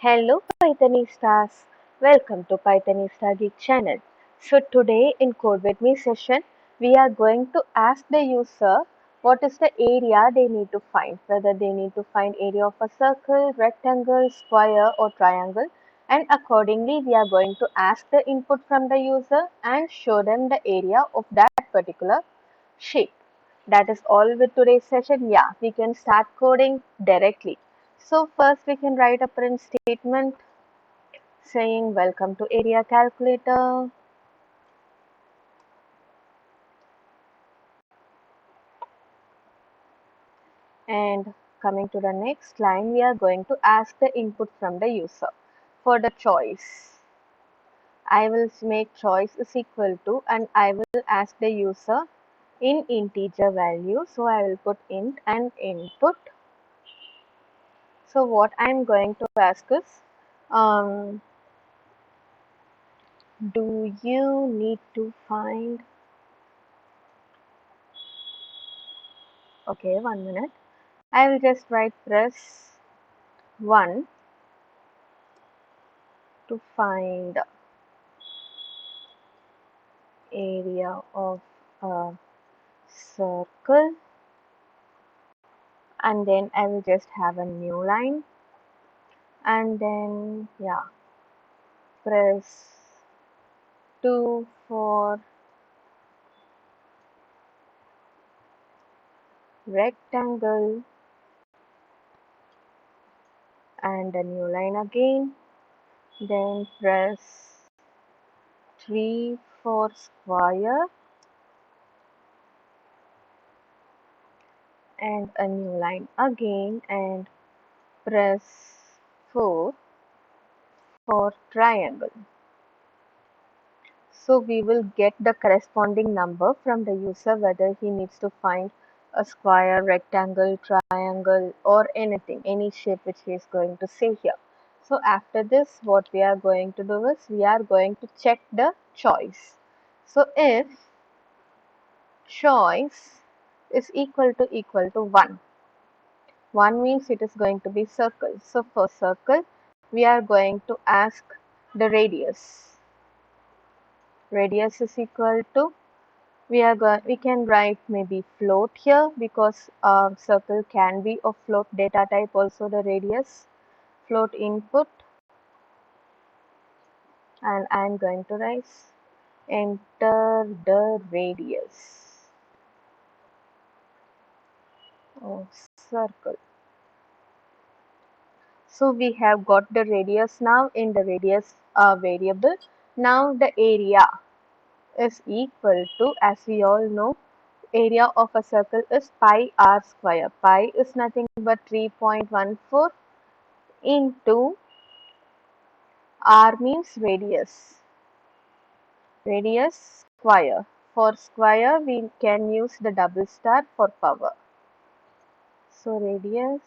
Hello Pythonistas, welcome to Pythonista Geek channel. So today in Code With Me session, we are going to ask the user what is the area they need to find, whether they need to find area of a circle, rectangle, square or triangle, and accordingly we are going to ask the input from the user and show them the area of that particular shape. That is all with today's session. Yeah, we can start coding directly. So first we can write a print statement saying welcome to area calculator, and coming to the next line we are going to ask the input from the user for the choice. I will make choice is equal to and I will ask the user in integer value, so I will put int and input. So what I am going to ask is um, do you need to find, okay, 1 minute. I will just write press 1 to find area of a circle, and then I will just have a new line, and then yeah, press 2 for rectangle and a new line again, then press 3 for square and a new line again, and press 4 for triangle. So we will get the corresponding number from the user whether he needs to find a square, rectangle, triangle or anything, any shape which he is going to say here. So after this what we are going to do is we are going to check the choice. So if choice is equal to 1, 1 means it is going to be circle. So for circle we are going to ask the radius. Radius is equal to, we can write maybe float here because circle can be of float data type also, the radius float input, and I am going to write enter the radius of circle. So we have got the radius now in the radius variable. Now the area is equal to, as we all know, area of a circle is pi r square. Pi is nothing but 3.14 into r means radius. Radius square. For square we can use the double star for power. So radius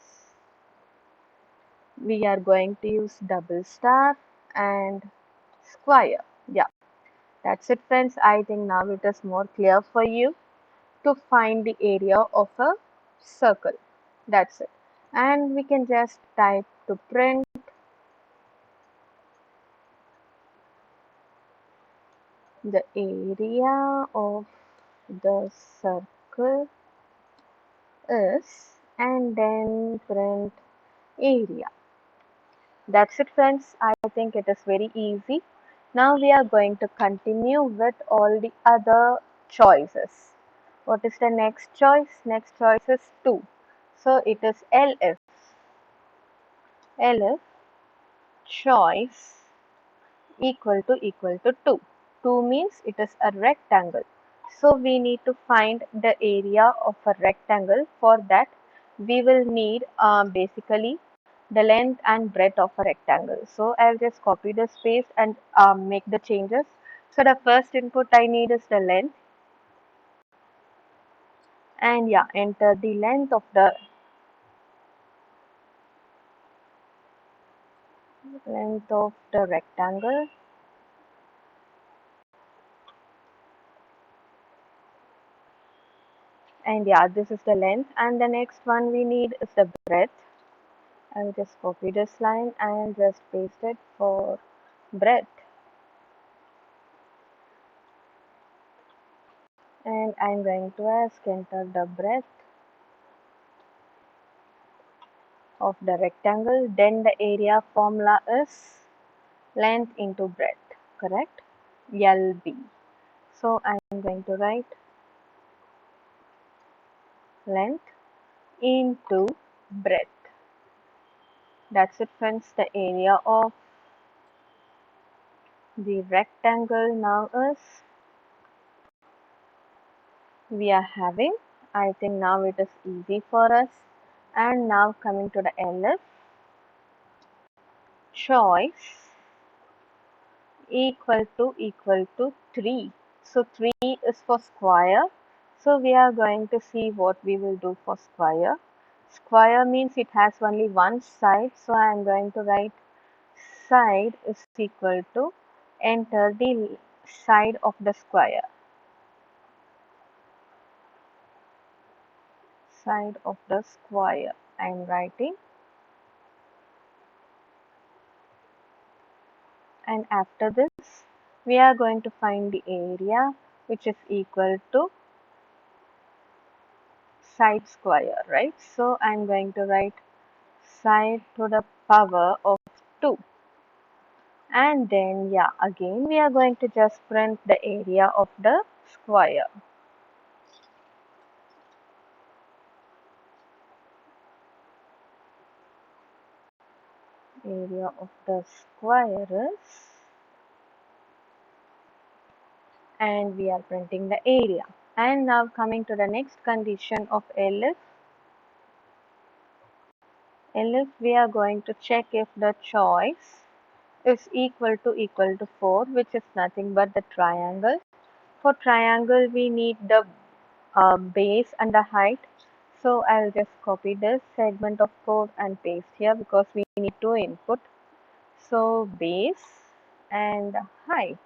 we are going to use double star and square. Yeah, that's it friends. I think now it is more clear for you to find the area of a circle. That's it. And we can just type to print the area of the circle is, and then print area. That's it friends. I think it is very easy. Now we are going to continue with all the other choices. What is the next choice? Next choice is 2. So it is LF. LF choice equal to 2. 2 means it is a rectangle. So we need to find the area of a rectangle. For that we will need basically the length and breadth of a rectangle. So I'll just copy the space and make the changes. So the first input I need is the length, and yeah, enter the length of the rectangle, and yeah, this is the length. And the next one we need is the breadth. I'll just copy this line and just paste it for breadth. And I'm going to ask enter the breadth of the rectangle. Then the area formula is length into breadth, correct? LB. So I'm going to write length into breadth. That's it friends. The area of the rectangle now is we are having. I think now it is easy for us. And now coming to the LF, choice equal to 3. So 3 is for square. So we are going to see what we will do for square. Square means it has only one side. So I am going to write side is equal to enter the side of the square. Side of the square. I am writing. And after this, we are going to find the area which is equal to side square, right? So I'm going to write side to the power of 2. And then, yeah, again we are going to just print the area of the square. Area of the square is, and we are printing the area. And now coming to the next condition of LF we are going to check if the choice is equal to 4, which is nothing but the triangle. For triangle, we need the base and the height. So I'll just copy this segment of code and paste here because we need to input. So base and height.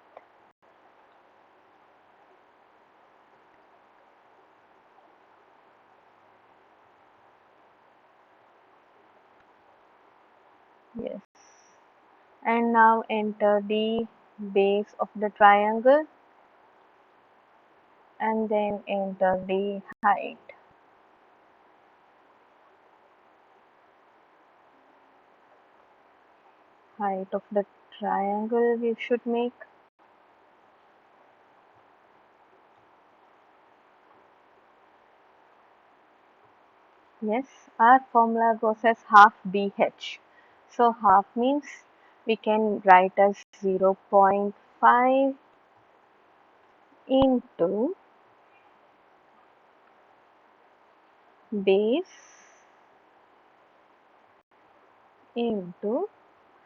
Yes. And now enter the base of the triangle and then enter the height. Height of the triangle we should make. Yes, our formula goes as half BH. So half means we can write as 0.5 into base into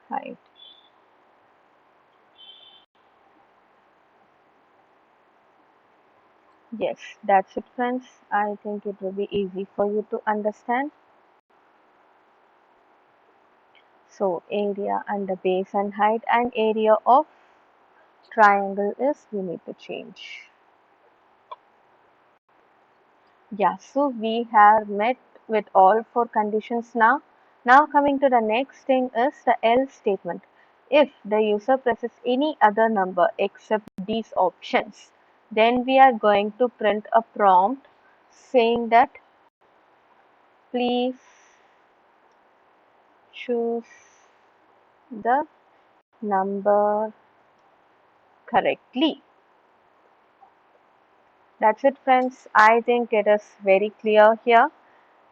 height. Yes, that's it friends. I think it will be easy for you to understand. So area under base and height, and area of triangle is we need to change. Yeah, so we have met with all four conditions now. Now coming to the next thing is the else statement. If the user presses any other number except these options, then we are going to print a prompt saying that please choose the number correctly. That's it friends. I think it is very clear here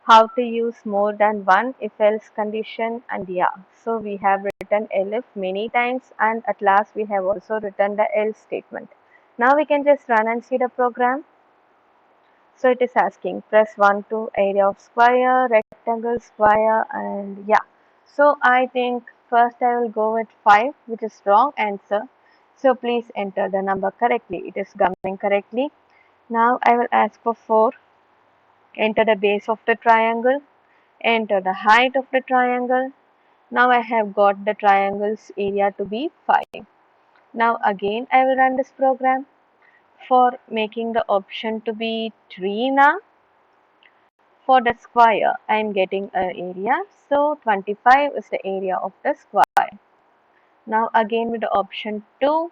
how to use more than one if else condition. And yeah, so we have written elif many times and at last we have also written the else statement. Now we can just run and see the program. So it is asking press 1 to area of square, rectangle, square, and yeah. So I think first I will go with 5, which is wrong answer. So please enter the number correctly. It is coming correctly. Now I will ask for 4. Enter the base of the triangle. Enter the height of the triangle. Now I have got the triangle's area to be 5. Now again I will run this program for making the option to be 3 now. For the square, I am getting an area. So 25 is the area of the square. Now again with the option 2,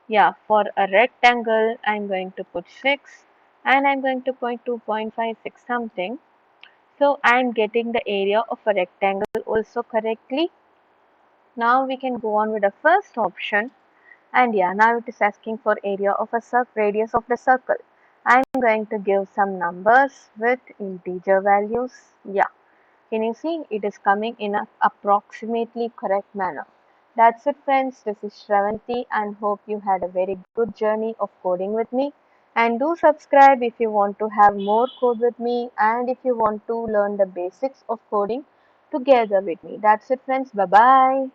yeah, for a rectangle, I'm going to put 6 and I'm going to put 2.56 something. So I'm getting the area of a rectangle also correctly. Now we can go on with the first option. And yeah, now it is asking for area of a radius of the circle. I'm going to give some numbers with integer values. Yeah, can you see it is coming in a approximately correct manner. That's it friends, this is Shravanti and hope you had a very good journey of coding with me. And do subscribe if you want to have more code with me and if you want to learn the basics of coding together with me. That's it friends, bye bye.